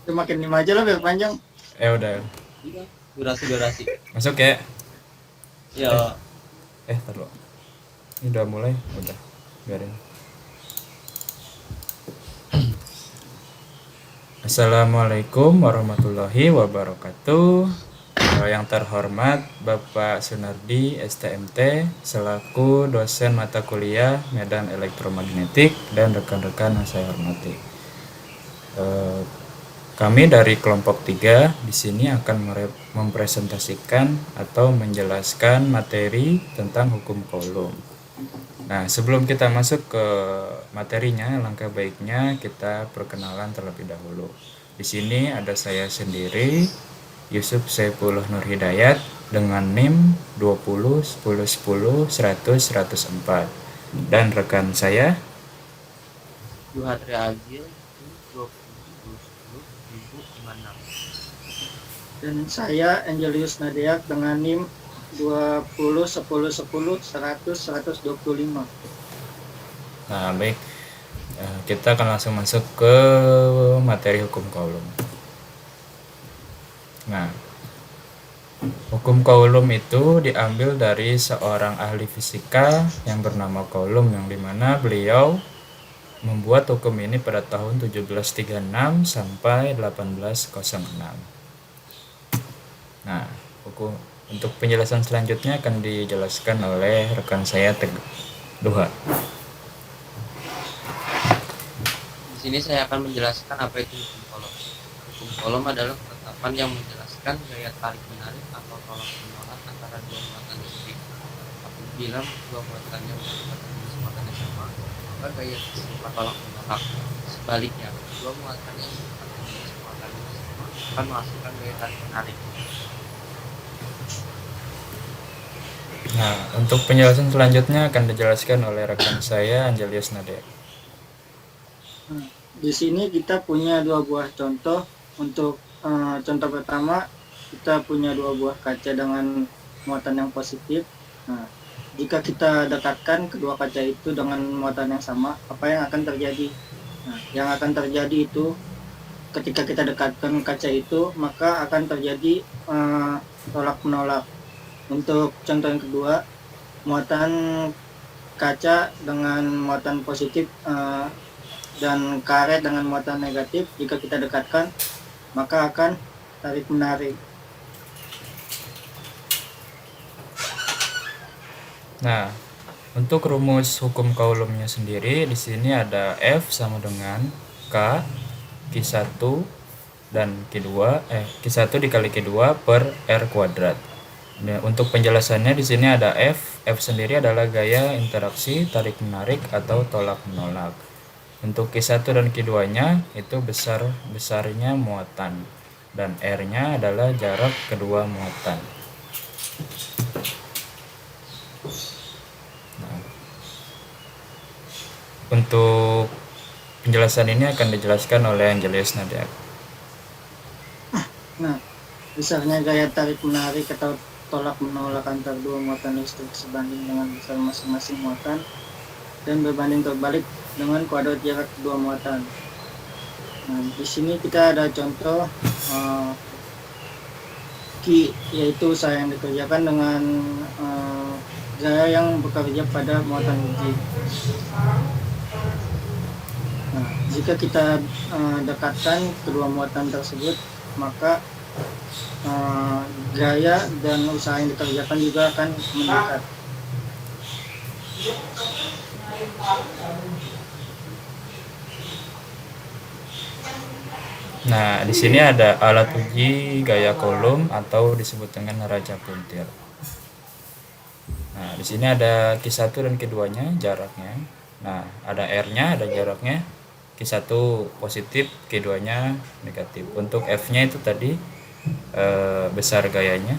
Itu makin 5 aja lah biar panjang. Udah. Iya, durasi. Masuk ya. Eh, Ya, taruh. Ini udah mulai, udah. Biarin. Assalamualaikum warahmatullahi wabarakatuh. Yang terhormat Bapak Sunardi STMT selaku dosen mata kuliah Medan Elektromagnetik dan rekan-rekan yang saya hormati. Kami dari kelompok 3 di sini akan mempresentasikan atau menjelaskan materi tentang hukum Coulomb. Nah, sebelum kita masuk ke materinya, langkah baiknya kita perkenalan terlebih dahulu. Di sini ada saya sendiri, Yusuf Saifullah Nur Hidayat, dengan NIM 20 10 10 100 104. Dan rekan saya, Yuhatri Agil itu 20 10 10 56. Dan saya Angelius Nadeak dengan NIM 20 10 10 100 125. nah baik, kita akan langsung masuk ke materi hukum Coulomb. Nah, hukum Coulomb itu diambil dari seorang ahli fisika yang bernama Coulomb, yang dimana beliau membuat hukum ini pada tahun 1736 sampai 1806. Nah, untuk penjelasan selanjutnya akan dijelaskan oleh rekan saya Duha. Di sini saya akan menjelaskan apa itu hukum Coulomb. Hukum Coulomb adalah ketetapan yang menjelaskan gaya tarik menarik atau tolak menolak antara dua muatan listrik. Apabila dua muatannya menggunakan jenis muatan yang sama, maka gaya bersifat tolak menolak. Sebaliknya, dua muatan yang menggunakan jenis muatan yang sama akan menghasilkan gaya tarik menarik. Nah, untuk penjelasan selanjutnya akan dijelaskan oleh rekan saya Angelius Nade. Nah, di sini kita punya dua buah contoh. Untuk contoh pertama, kita punya dua buah kaca dengan muatan yang positif. Nah, jika kita dekatkan kedua kaca itu dengan muatan yang sama, apa yang akan terjadi? Nah, yang akan terjadi itu ketika kita dekatkan kaca itu, maka akan terjadi tolak menolak. Untuk contoh yang kedua, muatan kaca dengan muatan positif dan karet dengan muatan negatif, jika kita dekatkan maka akan tarik menarik. Nah, untuk rumus hukum Coulombnya sendiri di sini ada F sama dengan K Q1 dan Q2 Q1 dikali Q2 per R kuadrat. Nah, untuk penjelasannya di sini ada F sendiri adalah gaya interaksi tarik menarik atau tolak menolak. Untuk Q1 dan Q2-nya itu besarnya muatan dan R-nya adalah jarak kedua muatan. Nah, untuk penjelasan ini akan dijelaskan oleh Angelius Nadia. Nah, besarnya gaya tarik menarik atau tolak menolak antar dua muatan listrik sebanding dengan besar masing-masing muatan dan berbanding terbalik dengan kuadrat jarak kedua muatan. Nah, di sini kita ada contoh Q, yaitu usaha yang dikerjakan dengan gaya yang bekerja pada muatan J. Nah, jika kita dekatkan kedua muatan tersebut, maka gaya dan usaha yang dikerjakan juga akan meningkat. Nah, di sini ada alat uji gaya Coulomb atau disebut dengan neraca puntir. Nah, di sini ada Q1 dan Q2-nya jaraknya. Nah, ada R-nya, ada jaraknya. Q1 positif, Q2-nya negatif. Untuk F-nya itu tadi besar gayanya.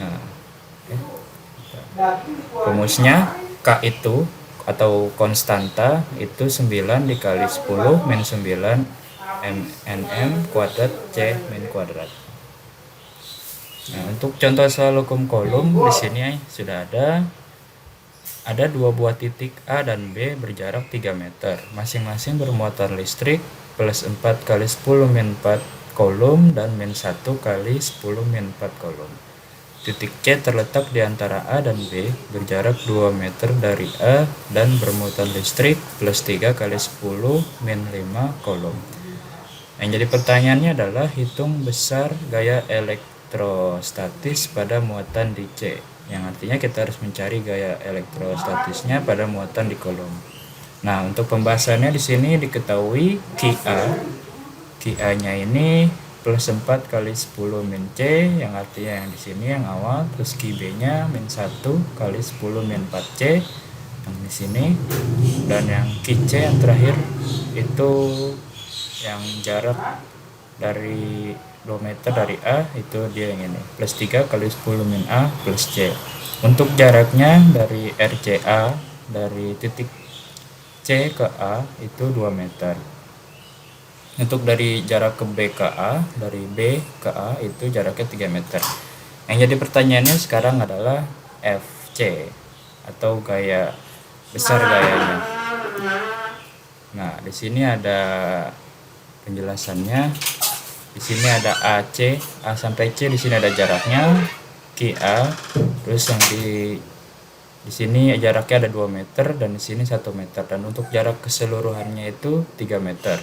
Nah, rumusnya K itu atau konstanta itu 9 dikali 10 min 9 nm kuadrat C min kuadrat. Nah, untuk contoh soal hukum Coulomb di sini sudah ada dua buah titik A dan B berjarak 3 meter, masing-masing bermuatan listrik plus 4 kali 10 min 4 kolom dan min 1 kali 10 min 4 kolom. Titik C terletak di antara A dan B, berjarak 2 meter dari A dan bermuatan listrik plus 3 kali 10 min 5 kolom. Yang jadi pertanyaannya adalah hitung besar gaya elektrostatis pada muatan di C. Yang artinya kita harus mencari gaya elektrostatisnya pada muatan di kolom. Nah, untuk pembahasannya di sini diketahui QA-nya ini plus 4 kali 10 min C, yang artinya yang di sini yang awal, terus QB-nya min 1 kali 10 min 4C yang di sini, dan yang QC yang terakhir itu yang jarak dari 2 meter dari A, itu dia yang ini, plus 3 kali 10 min A plus C. Untuk jaraknya dari RCA dari titik C ke A itu 2 meter. Untuk dari jarak ke B ke A, dari B ke A itu jaraknya 3 meter. Yang jadi pertanyaannya sekarang adalah FC atau gaya besar gayanya. Nah, di sini ada penjelasannya. Di sini ada AC, A sampai C, di sini ada jaraknya, QA, terus yang di sini jaraknya ada 2 meter dan di sini 1 meter, dan untuk jarak keseluruhannya itu 3 meter.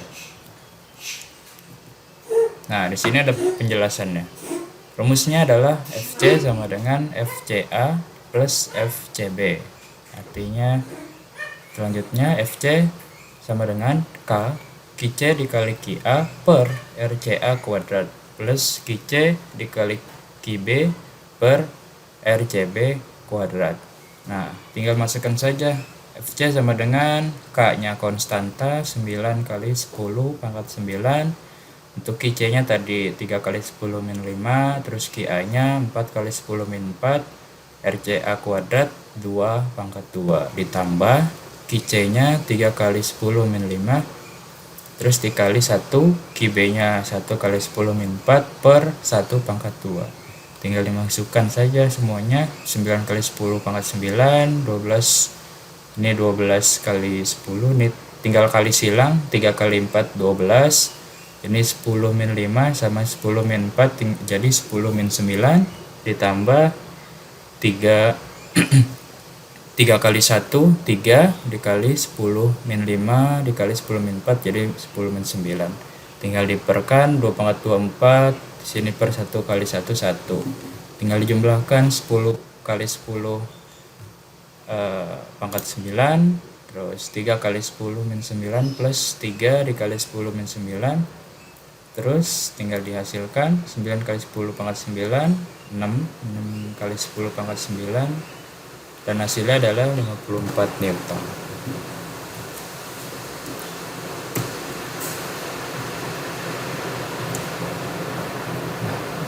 Nah, di sini ada penjelasannya. Rumusnya adalah FC sama dengan FCA plus FCB. Artinya selanjutnya FC sama dengan K QC dikali QA per RCA kuadrat plus QC dikali QB per RCB kuadrat. Nah, tinggal masukkan saja. FC sama dengan K-nya konstanta 9 kali 10 pangkat 9. Untuk QC-nya tadi 3 kali 10 min 5, terus QA-nya 4 kali 10 min 4, RCA kuadrat 2 pangkat 2, ditambah QC-nya 3 kali 10 min 5, terus dikali 1, QB-nya 1 kali 10 min 4 per 1 pangkat 2. Tinggal dimasukkan saja semuanya. 9 kali 10 pangkat 9, 12, ini 12 kali 10, ini tinggal kali silang, 3 kali 4, 12, ini 10 min 5 sama 10 min 4, jadi 10 min 9, ditambah 3 3 kali 1, 3 dikali 10 min 5 dikali 10 min 4, jadi 10 min 9. Tinggal diperkan, 2 pangkat 2, 4, di sini per 1 kali 1, 1. Tinggal dijumlahkan 10 kali 10 pangkat 9, terus 3 kali 10 min 9 plus 3 dikali 10 min 9, terus tinggal dihasilkan 9 kali 10 pangkat 9, 6 kali 10 pangkat 9, dan hasilnya adalah 54 Newton.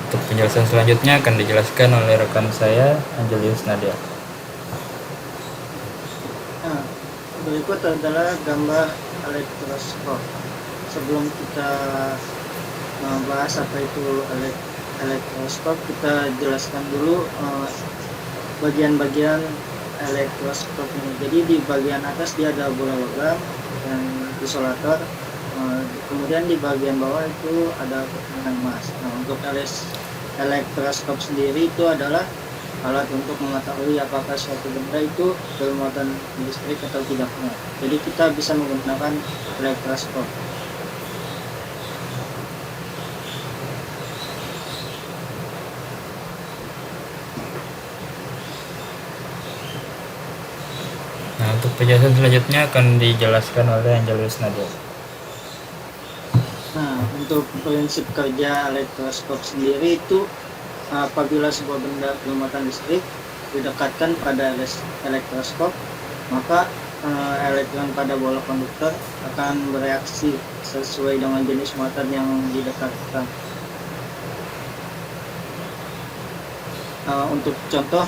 Untuk penjelasan selanjutnya akan dijelaskan oleh rekan saya, Angelius Nadia. Nah, berikut adalah gambar elektroskop. Sebelum kita membahas apa itu elektroskop, kita jelaskan dulu bagian-bagian elektroskop ini. Jadi di bagian atas dia ada bola logam dan isolator. Kemudian di bagian bawah itu ada benang emas. Nah, untuk elektroskop sendiri itu adalah alat untuk mengetahui apakah suatu benda itu bermuatan listrik atau tidaknya. Jadi kita bisa menggunakan elektroskop. Nah, untuk penjelasan selanjutnya akan dijelaskan oleh Angelius Nadia. Nah, untuk prinsip kerja elektroskop sendiri itu apabila sebuah benda bermuatan listrik didekatkan pada elektroskop, maka elektron pada bola konduktor akan bereaksi sesuai dengan jenis muatan yang didekatkan. Untuk contoh,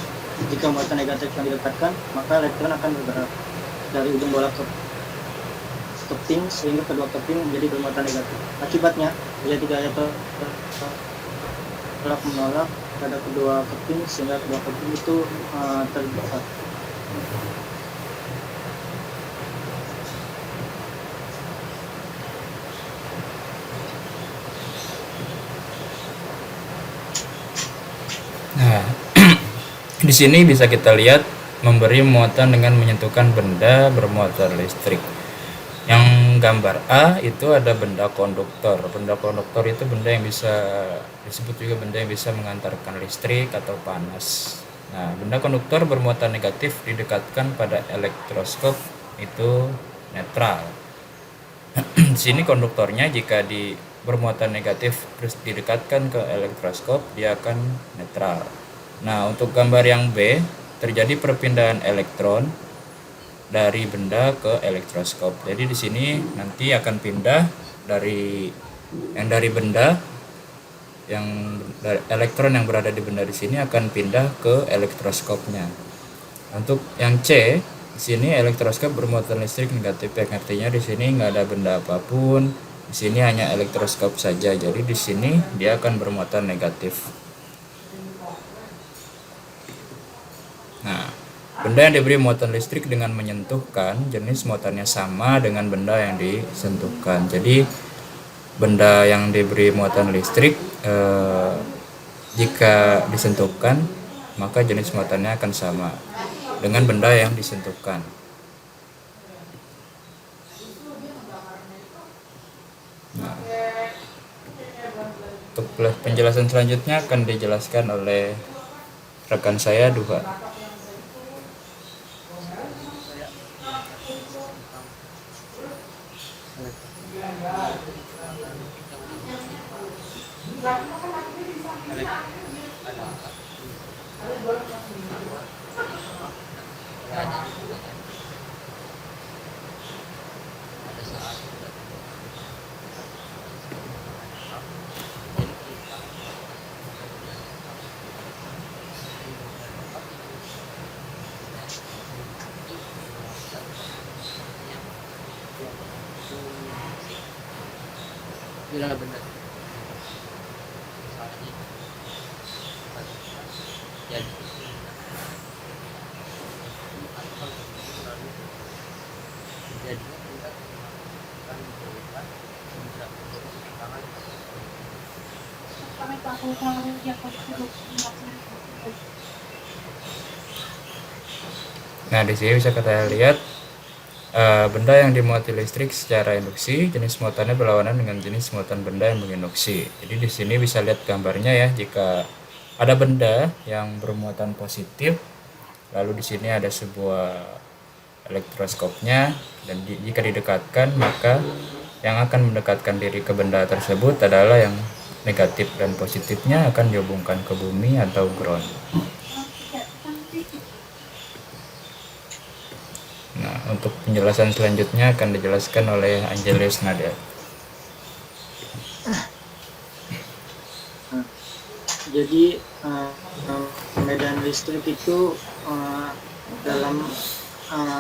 jika muatan negatif yang didekatkan, maka elektron akan bergerak dari ujung bola ke keping sehingga kedua keping menjadi bermuatan negatif. Akibatnya, bila tiga elektron tolak menolak pada kedua keping sehingga kedua keping itu terdekat. Di sini bisa kita lihat memberi muatan dengan menyentuhkan benda bermotor listrik. Yang gambar A itu ada benda konduktor. Benda konduktor itu benda yang bisa disebut juga benda yang bisa mengantarkan listrik atau panas. Nah, benda konduktor bermuatan negatif didekatkan pada elektroskop itu netral. Di sini konduktornya jika bermuatan negatif terus didekatkan ke elektroskop, dia akan netral. Nah, untuk gambar yang B, terjadi perpindahan elektron dari benda ke elektroskop. Jadi di sini nanti akan pindah dari benda elektron yang berada di benda di sini akan pindah ke elektroskopnya. Untuk yang C, di sini elektroskop bermuatan listrik negatif, yang artinya di sini nggak ada benda apapun. Di sini hanya elektroskop saja. Jadi di sini dia akan bermuatan negatif. Nah, benda yang diberi muatan listrik dengan menyentuhkan, jenis muatannya sama dengan benda yang disentuhkan. Jadi benda yang diberi muatan listrik jika disentuhkan, maka jenis muatannya akan sama dengan benda yang disentuhkan. Nah, untuk penjelasan selanjutnya akan dijelaskan oleh rekan saya Duha. Bila benar jadi Nah, di sini bisa kita lihat benda yang dimuati listrik secara induksi, jenis muatannya berlawanan dengan jenis muatan benda yang menginduksi. Jadi di sini bisa lihat gambarnya ya, jika ada benda yang bermuatan positif, lalu di sini ada sebuah elektroskopnya, dan jika didekatkan, maka yang akan mendekatkan diri ke benda tersebut adalah yang negatif, dan positifnya akan dihubungkan ke bumi atau ground. Nah, untuk penjelasan selanjutnya akan dijelaskan oleh Angelus Nadia. Jadi medan listrik itu dalam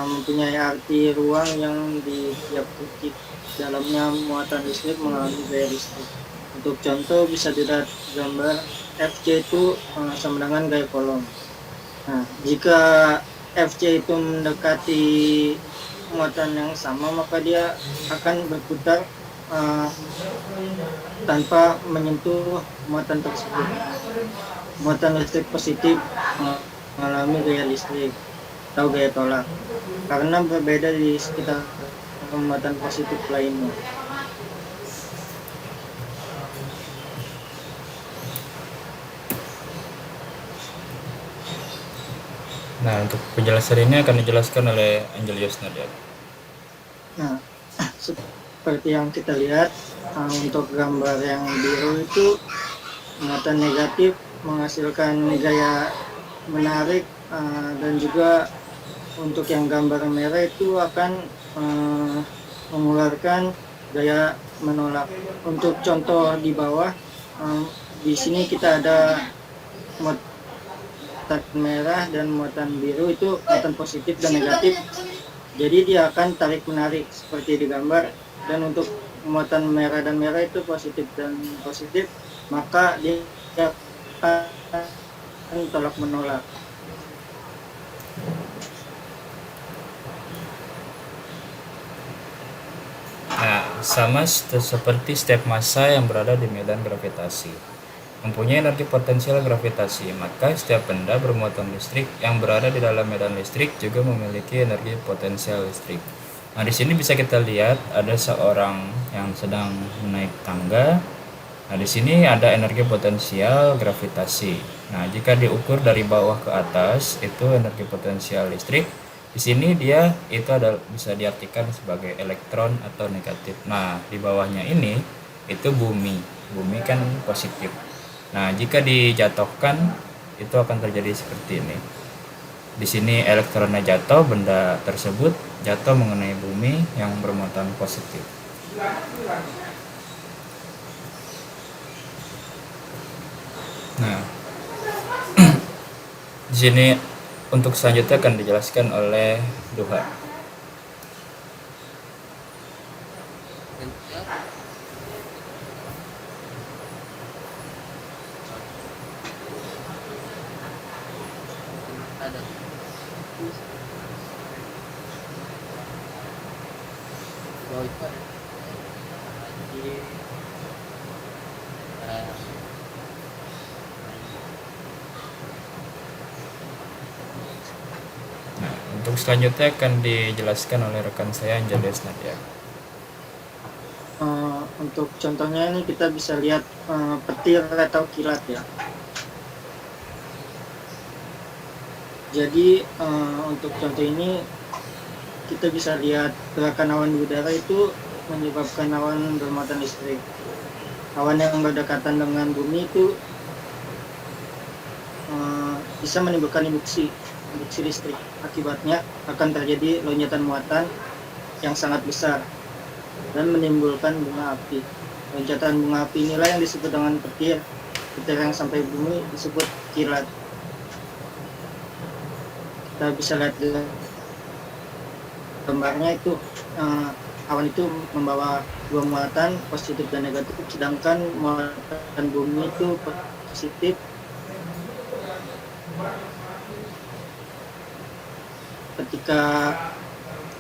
mempunyai arti ruang yang di tiap titik dalamnya muatan listrik mengalami gaya listrik. Untuk contoh bisa dilihat gambar FC itu sama dengan gaya kolom. Nah, jika FC itu mendekati muatan yang sama, maka dia akan berputar tanpa menyentuh muatan tersebut. Muatan listrik positif mengalami gaya listrik atau gaya tolak karena berbeda di sekitar muatan positif lainnya. Nah, untuk penjelasan ini akan dijelaskan oleh Angelus Nadia. Nah, seperti yang kita lihat untuk gambar yang biru itu muatan negatif menghasilkan gaya menarik, dan juga untuk yang gambar merah itu akan mengeluarkan gaya menolak. Untuk contoh di bawah, di sini kita ada muatan merah dan muatan biru, itu muatan positif dan negatif. Jadi dia akan tarik menarik seperti di gambar, dan untuk muatan merah dan merah itu positif dan positif, maka dia akan tolak menolak. Nah, sama seperti step massa yang berada di medan gravitasi. mempunyai energi potensial gravitasi, maka setiap benda bermuatan listrik yang berada di dalam medan listrik juga memiliki energi potensial listrik. Nah, di sini bisa kita lihat ada seorang yang sedang menaik tangga. Nah, di sini ada energi potensial gravitasi. Nah, jika diukur dari bawah ke atas, itu energi potensial listrik. Di sini dia itu bisa diartikan sebagai elektron atau negatif. Nah, di bawahnya ini itu bumi. Bumi kan positif. Nah, jika dijatuhkan itu akan terjadi seperti ini. Di sini elektronnya jatuh, benda tersebut jatuh mengenai bumi yang bermuatan positif. Nah, di sini untuk selanjutnya akan dijelaskan oleh Duha. Ada bawah itu ada lagi Nah, untuk selanjutnya akan dijelaskan oleh rekan saya Angeles Nadia. Untuk contohnya ini kita bisa lihat petir atau kilat ya. Jadi untuk contoh ini kita bisa lihat gerakan awan di udara itu menyebabkan awan bermuatan listrik. Awan yang berdekatan dengan bumi itu bisa menimbulkan induksi listrik. Akibatnya akan terjadi lonjakan muatan yang sangat besar dan menimbulkan bunga api. Loncatan bunga api inilah yang disebut dengan petir. Petir yang sampai bumi disebut kilat. Kita bisa lihat gambarnya itu awan itu membawa dua muatan positif dan negatif, sedangkan muatan bumi itu positif. Ketika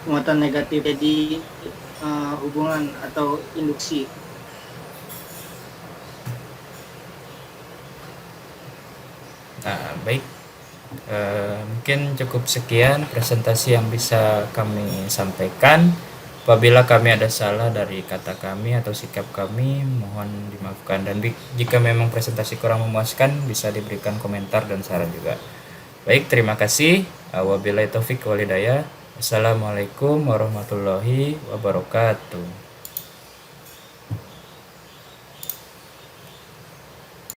muatan negatif jadi hubungan atau induksi. Nah, baik. Mungkin cukup sekian presentasi yang bisa kami sampaikan. Apabila kami ada salah dari kata kami atau sikap kami, mohon dimaafkan. Dan jika memang presentasi kurang memuaskan, bisa diberikan komentar dan saran juga. Baik, terima kasih. Wabillahi taufik walhidayah. Assalamualaikum warahmatullahi wabarakatuh.